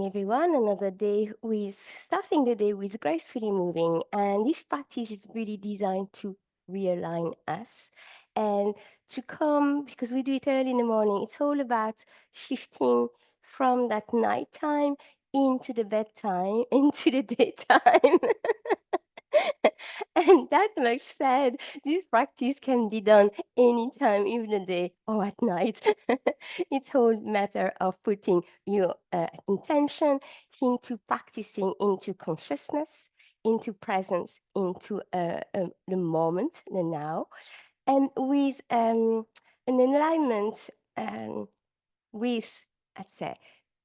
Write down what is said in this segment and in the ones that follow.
morning, everyone. Another day with starting the day with gracefully moving. And this practice is really designed to realign us and to come because we do it early in the morning. It's all about shifting from that nighttime into the bedtime, into the daytime. And that much said, this practice can be done anytime, even the day or at night. It's all matter of putting your intention into practicing into consciousness, into presence, into the moment, the now, and with an alignment with, let's say,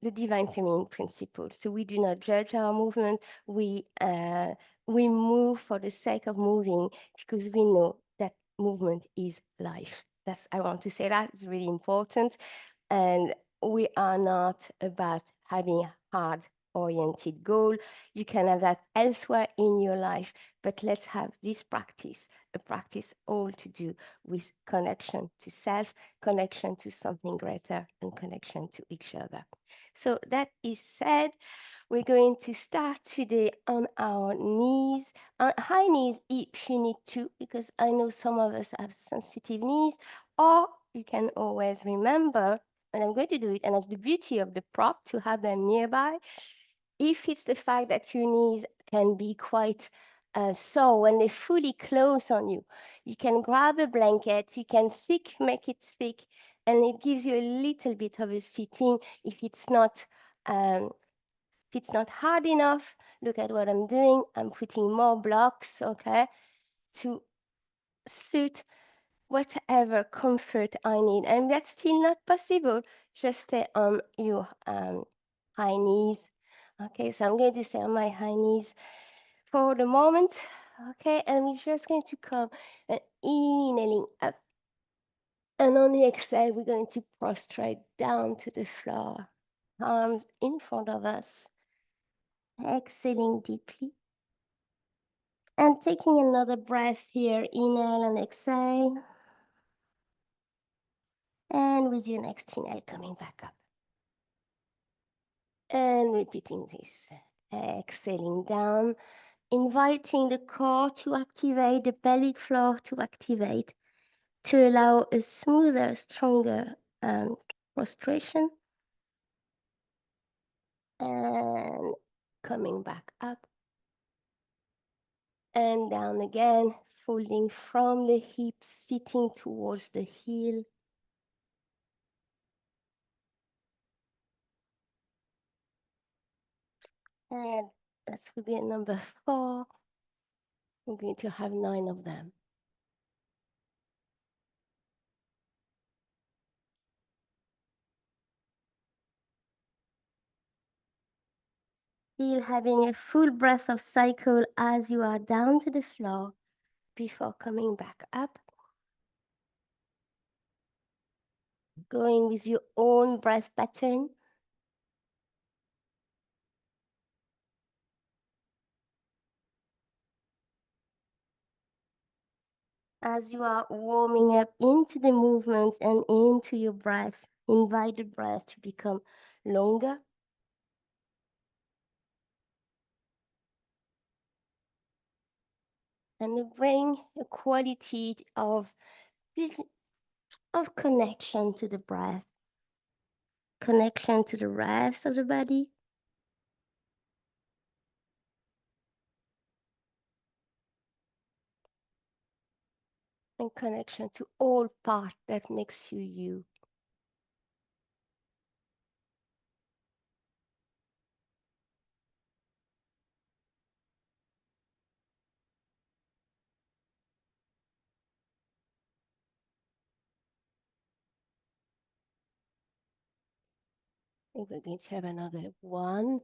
the divine feminine principle. So we do not judge our movement. We move for the sake of moving because we know that movement is life. That's I want to say that it's really important. And we are not about having a hard oriented goal. You can have that elsewhere in your life, but let's have this practice, a practice all to do with connection to self, connection to something greater, and connection to each other. So that is said, we're going to start today on our knees, on high knees if you need to, because I know some of us have sensitive knees, or you can always remember, and I'm going to do it, and that's the beauty of the prop to have them nearby. If it's the fact that your knees can be quite sore when they fully close on you, you can grab a blanket, you can make it thick, and it gives you a little bit of a sitting if it's not. If it's not hard enough, look at what I'm doing. I'm putting more blocks, okay, to suit whatever comfort I need. And that's still not possible. Just stay on your high knees. Okay, so I'm going to stay on my high knees for the moment. Okay, and we're just going to come and inhaling up. And on the exhale, we're going to prostrate down to the floor. Arms in front of us. Exhaling deeply. And taking another breath here, inhale and exhale. And with your next inhale, coming back up. And repeating this. Exhaling down, inviting the core to activate, the pelvic floor to activate, to allow a smoother, stronger prostration. And coming back up. And down again, folding from the hips, sitting towards the heel. And this will be a number 4. We're going to have 9 of them. Still having a full breath of cycle as you are down to the floor before coming back up. Going with your own breath pattern. As you are warming up into the movement and into your breath, invite the breath to become longer. And bring a quality of connection to the breath, connection to the rest of the body. And connection to all part that makes you you. And we're going to have another 1.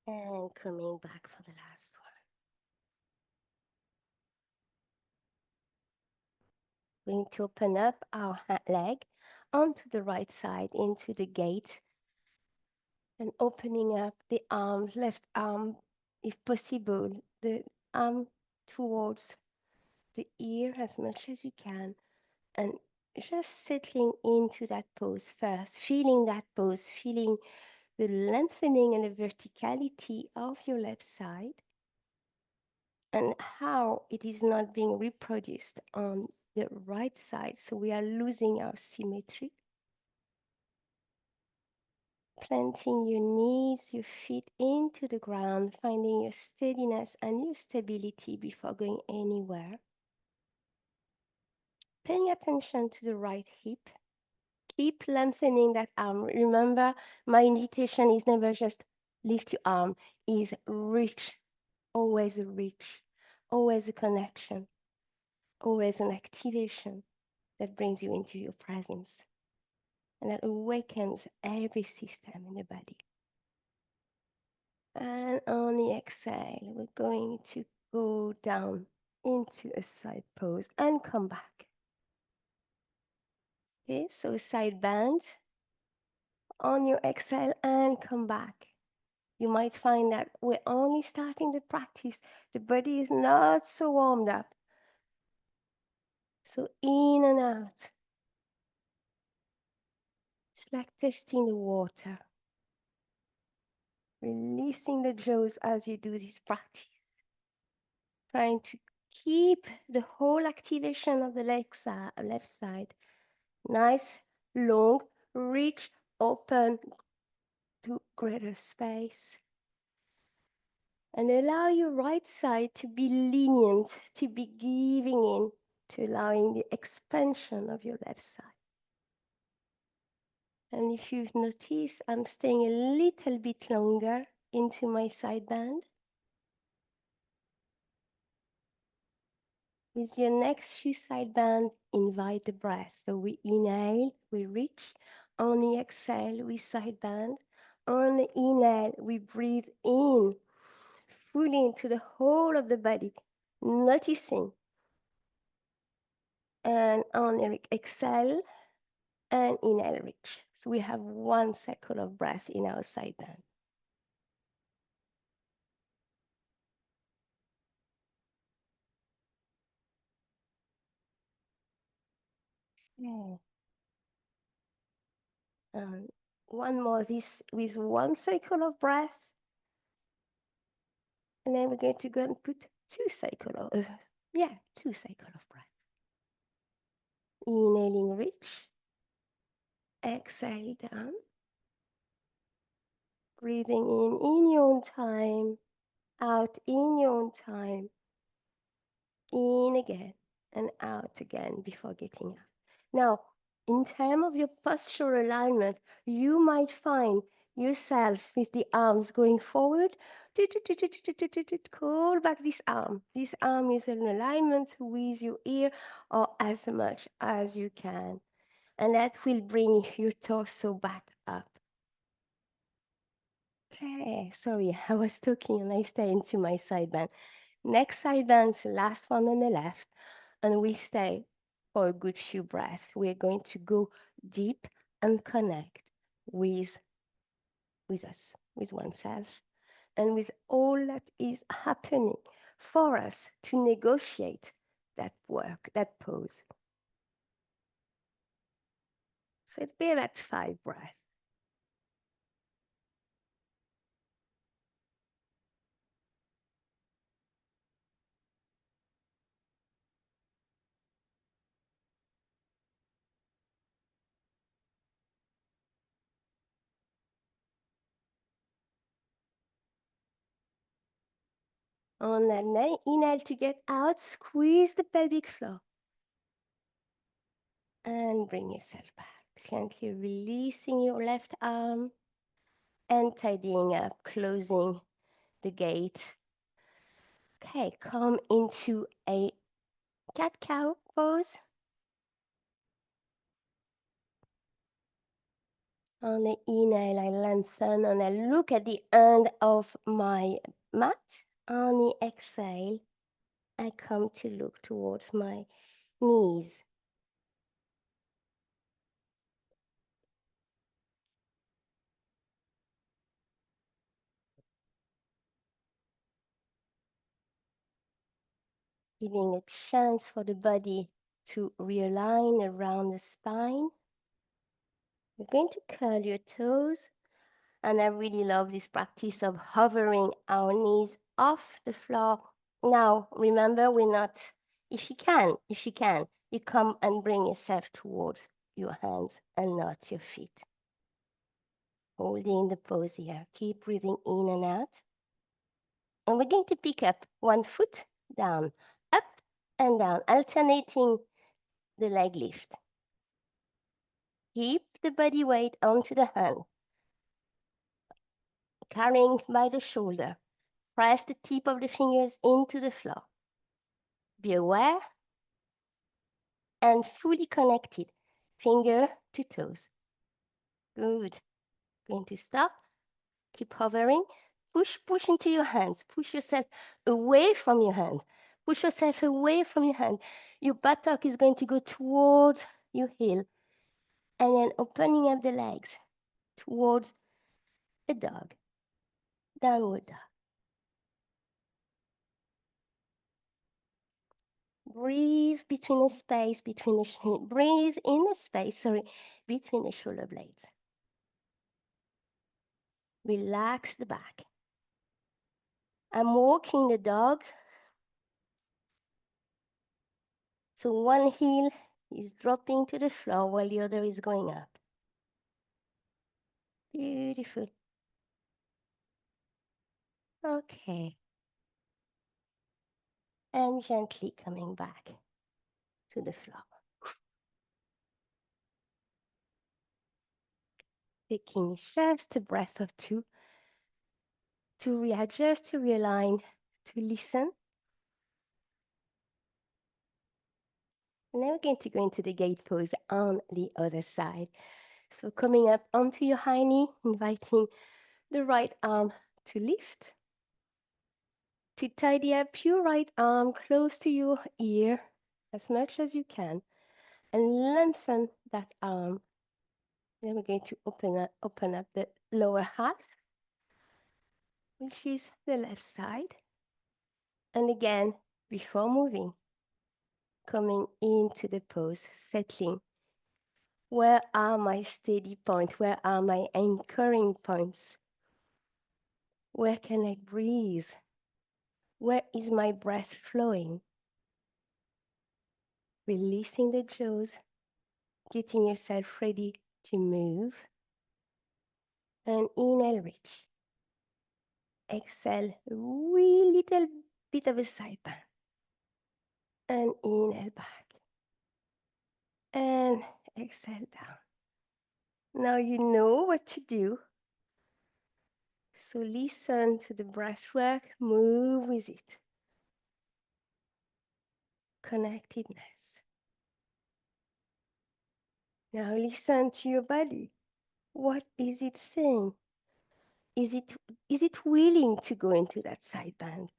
And coming back for the last one. Going to open up our leg onto the right side into the gate and opening up the arms, left arm if possible, the arm towards the ear as much as you can, and just settling into that pose first, feeling that pose, feeling the lengthening and the verticality of your left side, and how it is not being reproduced on the right side. So we are losing our symmetry. Planting your knees, your feet into the ground, finding your steadiness and your stability before going anywhere. Paying attention to the right hip. Keep lengthening that arm. Remember, my invitation is never just lift your arm, is reach, always a reach, always a connection, always an activation that brings you into your presence and that awakens every system in the body. And on the exhale, we're going to go down into a side pose and come back. Okay, so side bend on your exhale and come back. You might find that we're only starting the practice. The body is not so warmed up. So in and out. It's like testing the water. Releasing the jaws as you do this practice. Trying to keep the whole activation of the left side. Nice, long, reach, open to greater space. And allow your right side to be lenient, to be giving in, to allowing the expansion of your left side. And if you've noticed, I'm staying a little bit longer into my side bend. With your next few side bend, invite the breath. So we inhale, we reach. On the exhale, we side bend. On the inhale, we breathe in fully into the whole of the body, noticing. And on the exhale and inhale, reach. So we have one cycle of breath in our side bend. Yeah. One more this with one cycle of breath. And then we're going to go and put two cycles of breath. Inhaling, reach. Exhale down. Breathing in your own time. Out in your own time. In again and out again before getting out. Now, in terms of your postural alignment, you might find yourself with the arms going forward. Call back this arm. This arm is in alignment with your ear or as much as you can. And that will bring your torso back up. Okay, sorry, I was talking and I stay into my side bend. Next side bend, last one on the left, and we stay for a good few breaths. We're going to go deep and connect with us, with oneself, and with all that is happening for us to negotiate that work, that pose. So it'd be about 5 breaths. On an inhale to get out, squeeze the pelvic floor. And bring yourself back. Gently releasing your left arm and tidying up, closing the gate. Okay, come into a cat-cow pose. On the inhale, I lengthen and I look at the end of my mat. On the exhale, I come to look towards my knees. giving a chance for the body to realign around the spine. We're going to curl your toes. And I really love this practice of hovering our knees off the floor. Now, remember, we're not, if you can, you come and bring yourself towards your hands and not your feet. Holding the pose here. Keep breathing in and out. And we're going to pick up one foot down, up and down, alternating the leg lift. Keep the body weight onto the hand, carrying by the shoulder. Press the tip of the fingers into the floor. Be aware and fully connected, finger to toes. Good. Going to stop. Keep hovering. Push into your hands. Push yourself away from your hand. Push yourself away from your hand. Your buttock is going to go towards your heel. And then opening up the legs towards a dog. Downward dog. Breathe between the space between the breathe in the space, between the shoulder blades. Relax the back. I'm walking the dog. So one heel is dropping to the floor while the other is going up. Beautiful. Okay. And gently coming back to the floor. Taking just a breath or two to readjust, to realign, to listen. And then we're going to go into the gate pose on the other side. So coming up onto your high knee, inviting the right arm to lift. To tidy up your right arm close to your ear as much as you can. And lengthen that arm. Then we're going to open up the lower half, which is the left side. And again, before moving, coming into the pose, settling. Where are my steady points? Where are my anchoring points? Where can I breathe? Where is my breath flowing? Releasing the jaws, getting yourself ready to move. And inhale, reach. Exhale, a wee little bit of a side bend. And inhale back. And exhale down. Now you know what to do. So listen to the breath work, move with it. Connectedness. Now listen to your body. What is it saying? Is it willing to go into that side bend?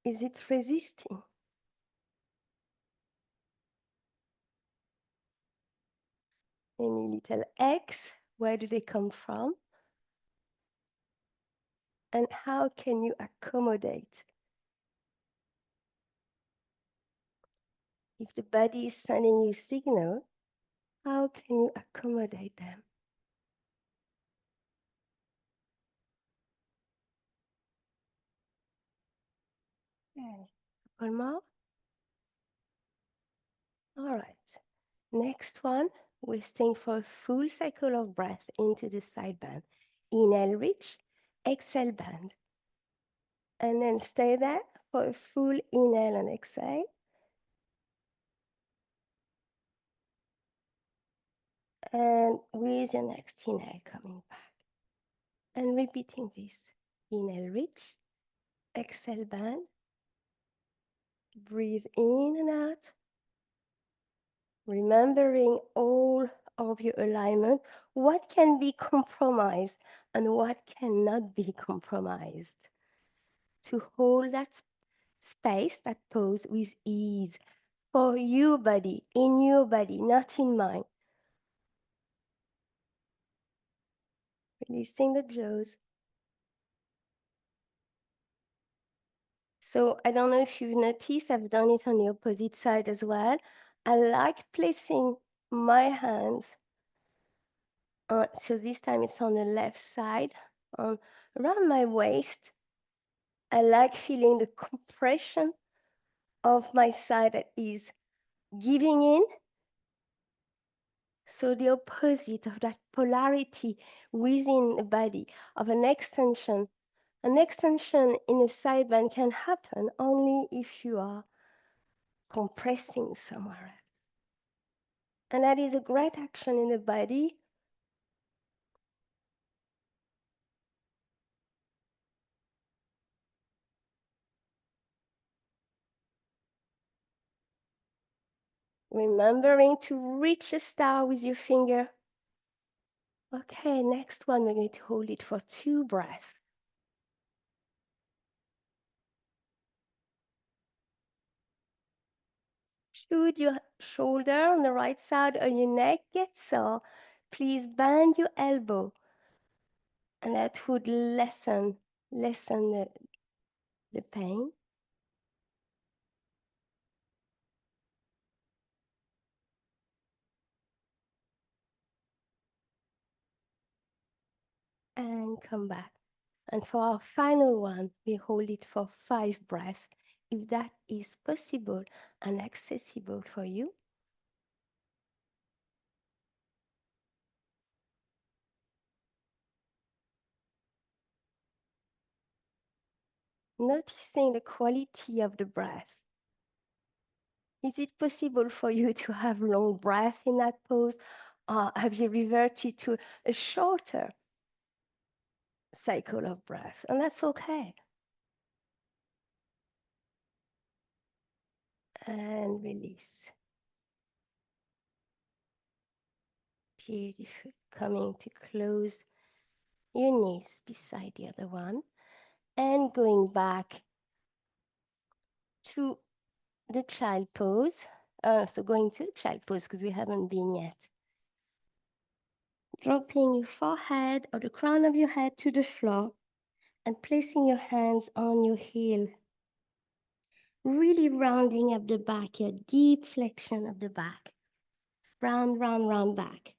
Is it resisting? Any little X? Where do they come from? And how can you accommodate? If the body is sending you signal, how can you accommodate them? Okay. One more. All right. Next one, we're staying for a full cycle of breath into the side bend. Inhale, reach, exhale, bend. And then stay there for a full inhale and exhale. And with your next inhale, coming back. And repeating this. Inhale, reach, exhale, bend. Breathe in and out. Remembering all of your alignment, what can be compromised and what cannot be compromised. To hold that space, that pose with ease for your body, in your body, not in mine. Releasing the jaws. So I don't know if you've noticed, I've done it on the opposite side as well. I like placing my hands so this time it's on the left side, around my waist. I like feeling the compression of my side that is giving in. So the opposite of that polarity within the body of an extension. An extension in a side bend can happen only if you are compressing somewhere else. And that is a great action in the body. Remembering to reach a star with your finger. Okay, next one, we're going to hold it for 2 breaths. Should your shoulder on the right side or your neck get sore, please bend your elbow, and that would lessen the pain. And come back. And for our final one, we hold it for 5 breaths, if that is possible and accessible for you. Noticing the quality of the breath. Is it possible for you to have long breath in that pose? Or have you reverted to a shorter cycle of breath? And that's okay. And release. Beautiful. Coming to close your knees beside the other one and going back to the child pose. So going to child pose because we haven't been yet. Dropping your forehead or the crown of your head to the floor and placing your hands on your heel. Really rounding up the back, your deep flexion of the back. Round, round, round back.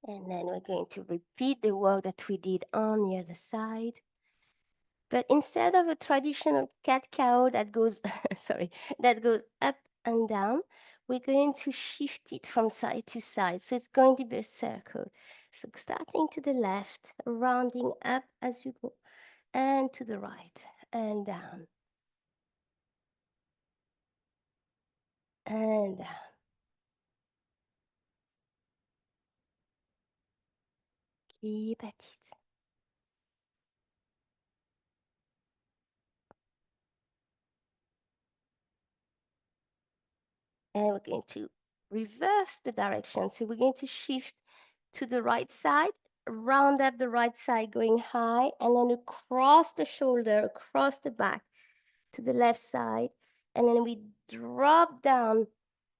And then we're going to repeat the work that we did on the other side. But instead of a traditional cat-cow that goes, sorry, that goes up and down, we're going to shift it from side to side. So it's going to be a circle. So starting to the left, rounding up as you go, and to the right, and down, and down. Keep at it. And we're going to reverse the direction. So we're going to shift to the right side, round up the right side going high, and then across the shoulder, across the back to the left side. And then we drop down.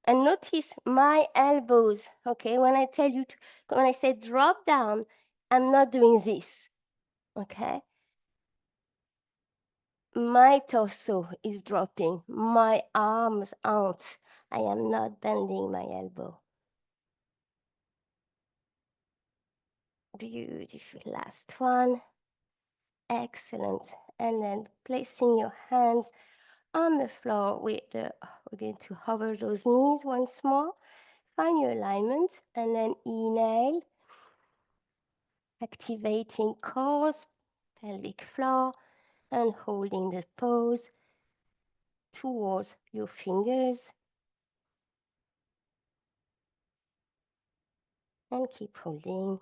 And notice my elbows, okay? When I tell you, when I say drop down, I'm not doing this, okay? My torso is dropping. My arms aren't. I am not bending my elbow. Beautiful. Last one. Excellent. And then placing your hands on the floor with the, we're going to hover those knees once more. Find your alignment and then inhale, activating core, pelvic floor, and holding the pose towards your fingers. And keep holding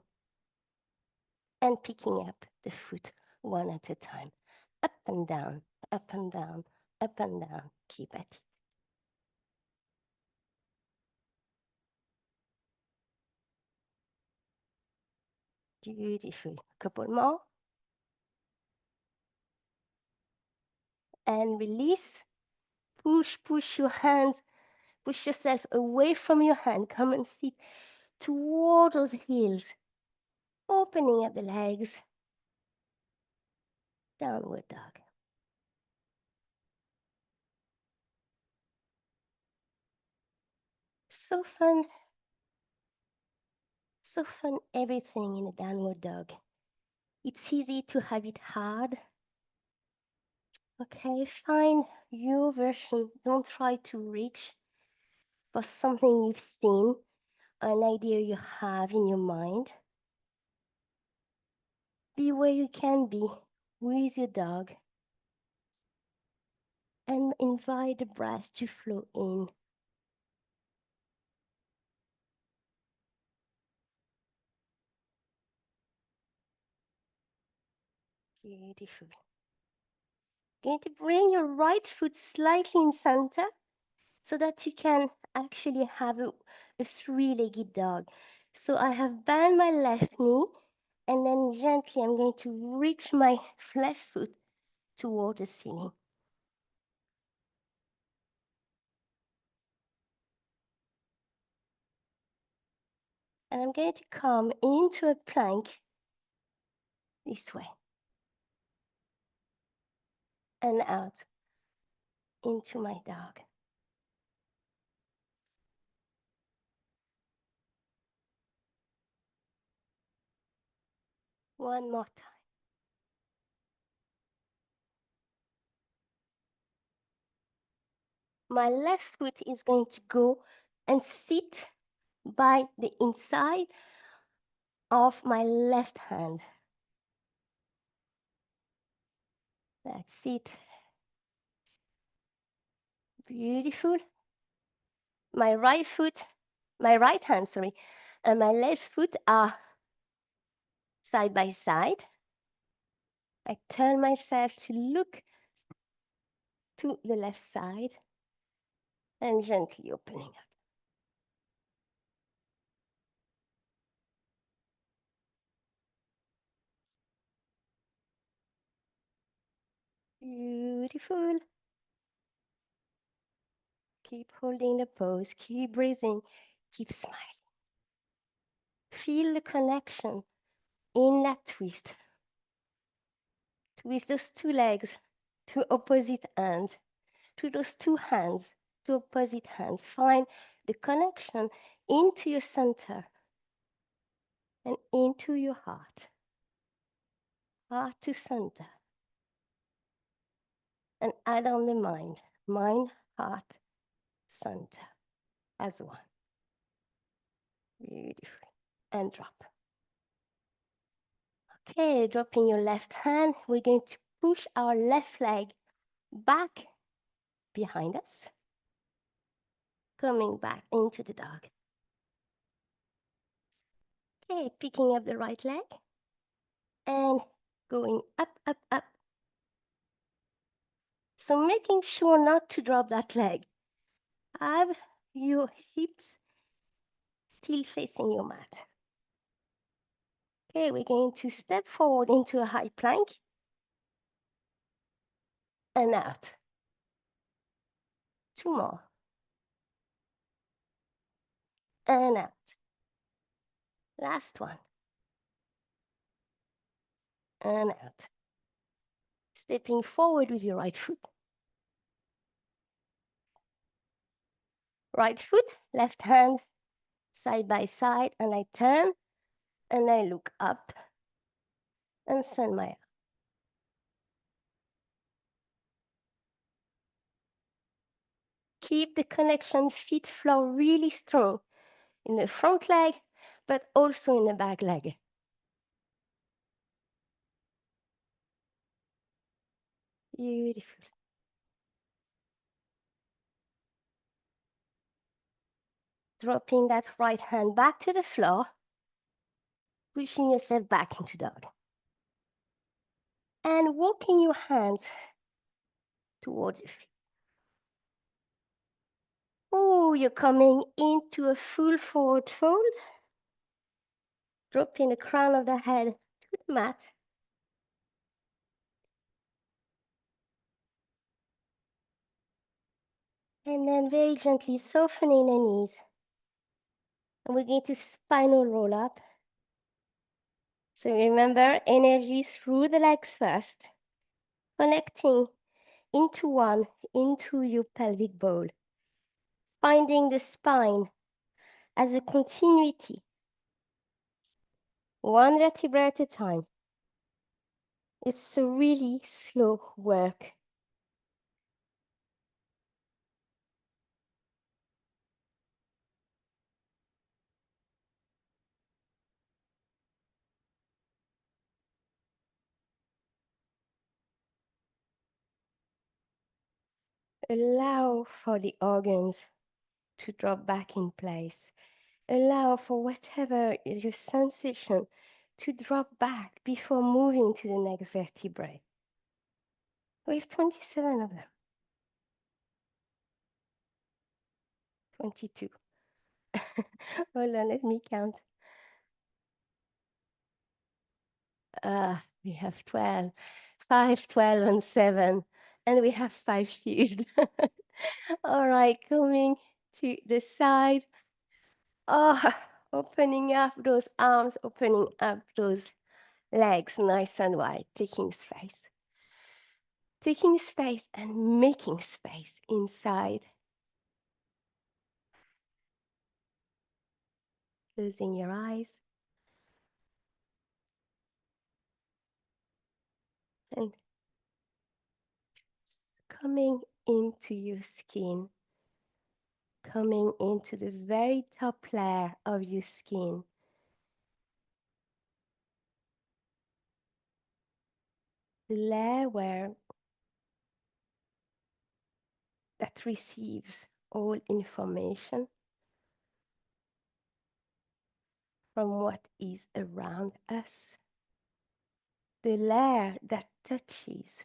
and picking up the foot one at a time. Up and down, up and down, up and down. Keep at it. Beautiful. Couple more. and release. Push your hands, push yourself away from your hand. Come and sit toward those heels, opening up the legs. Downward dog. Soften everything in a downward dog. It's easy to have it hard. Okay, find your version. Don't try to reach for something you've seen, an idea you have in your mind. Be where you can be with your dog and invite the breath to flow in. Beautiful. Going to bring your right foot slightly in center so that you can actually have a three-legged dog. So I have bent my left knee and then gently I'm going to reach my left foot toward the ceiling. And I'm going to come into a plank this way and out into my dog. One more time. My left foot is going to go and sit by the inside of my left hand. That's it. Beautiful. My right hand, sorry, and my left foot are side by side. I turn myself to look to the left side and gently opening up. Beautiful. Keep holding the pose, keep breathing, keep smiling. Feel the connection in that twist. Twist those two legs to opposite ends, to those two hands to opposite hand. Find the connection into your center and into your heart. Heart to center. And add on the mind, heart, center as one. Beautiful. And drop. Okay, dropping your left hand, we're going to push our left leg back behind us, coming back into the dog. Okay, picking up the right leg and going up, up, up. So making sure not to drop that leg. Have your hips still facing your mat. Okay, we're going to step forward into a high plank and out. Two more. And out. Last one. And out. Stepping forward with your right foot. Right foot, left hand, side by side, and I turn and I look up and send my arm. Keep the connection feet flow really strong in the front leg, but also in the back leg. Beautiful. Dropping that right hand back to the floor, pushing yourself back into dog. And walking your hands towards your feet. Oh, you're coming into a full forward fold. Dropping the crown of the head to the mat. And then very gently softening the knees. And we're going to spinal roll up. So remember, energy through the legs first, connecting into one, into your pelvic bowl, finding the spine as a continuity, one vertebra at a time. It's a really slow work. Allow for the organs to drop back in place. Allow for whatever is your sensation to drop back before moving to the next vertebrae. We have 27 of them. 22. Hold on, let me count. We have 12, 5, 12, and 7, and we have 5 fused. All right, coming to the side. Oh, opening up those arms, opening up those legs nice and wide, taking space. Taking space and making space inside. Closing your eyes and coming into your skin, coming into the very top layer of your skin. The layer where that receives all information from what is around us. The layer that touches.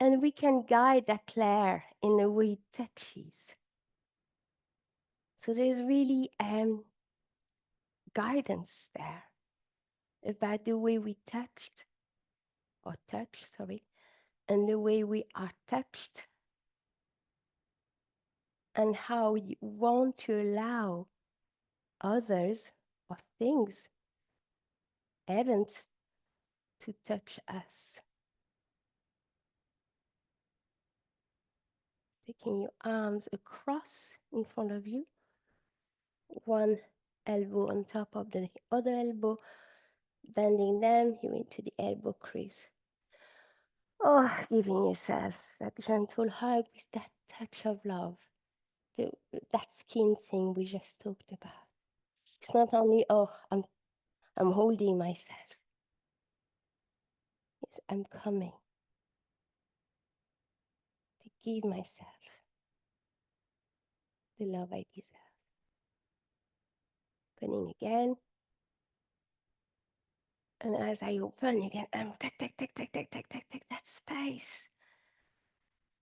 And we can guide that layer in the way it touches. So there's really guidance there about the way we touch, sorry, and the way we are touched, and how we want to allow others or things, events, to touch us. Taking your arms across in front of you, one elbow on top of the other elbow, bending them, you into the elbow crease. Oh, giving yourself that gentle hug with that touch of love, that skin thing we just talked about. It's not only, oh, I'm holding myself. It's I'm coming to give myself the love I deserve. Opening again. And as I open again, I'm take that space.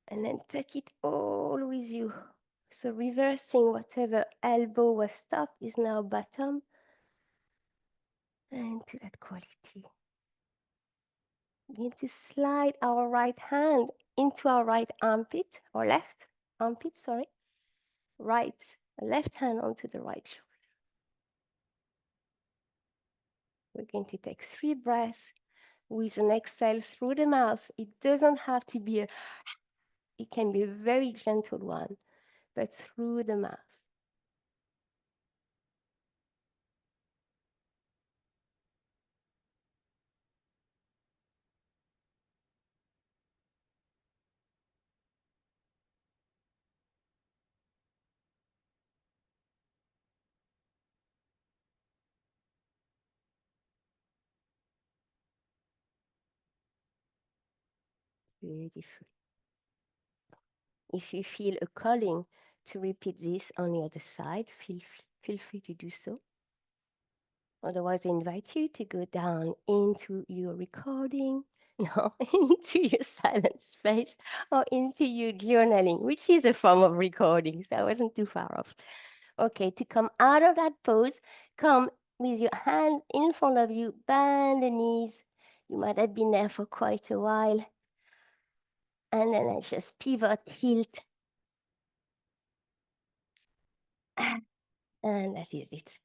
And then take it all with you. So reversing whatever elbow was top is now bottom. And to that quality. Begin to slide our right hand into our right armpit, or left armpit, sorry. Left hand onto the right shoulder. We're going to take 3 breaths with an exhale through the mouth. It doesn't have to be it can be a very gentle one, but through the mouth. Beautiful. If you feel a calling to repeat this on the other side, feel free to do so. Otherwise, I invite you to go down into your recording, into your silent space, or into your journaling, which is a form of recording, so I wasn't too far off. Okay, to come out of that pose, come with your hands in front of you, bend the knees, You might have been there for quite a while. And then I just pivot, hilt, and that is it.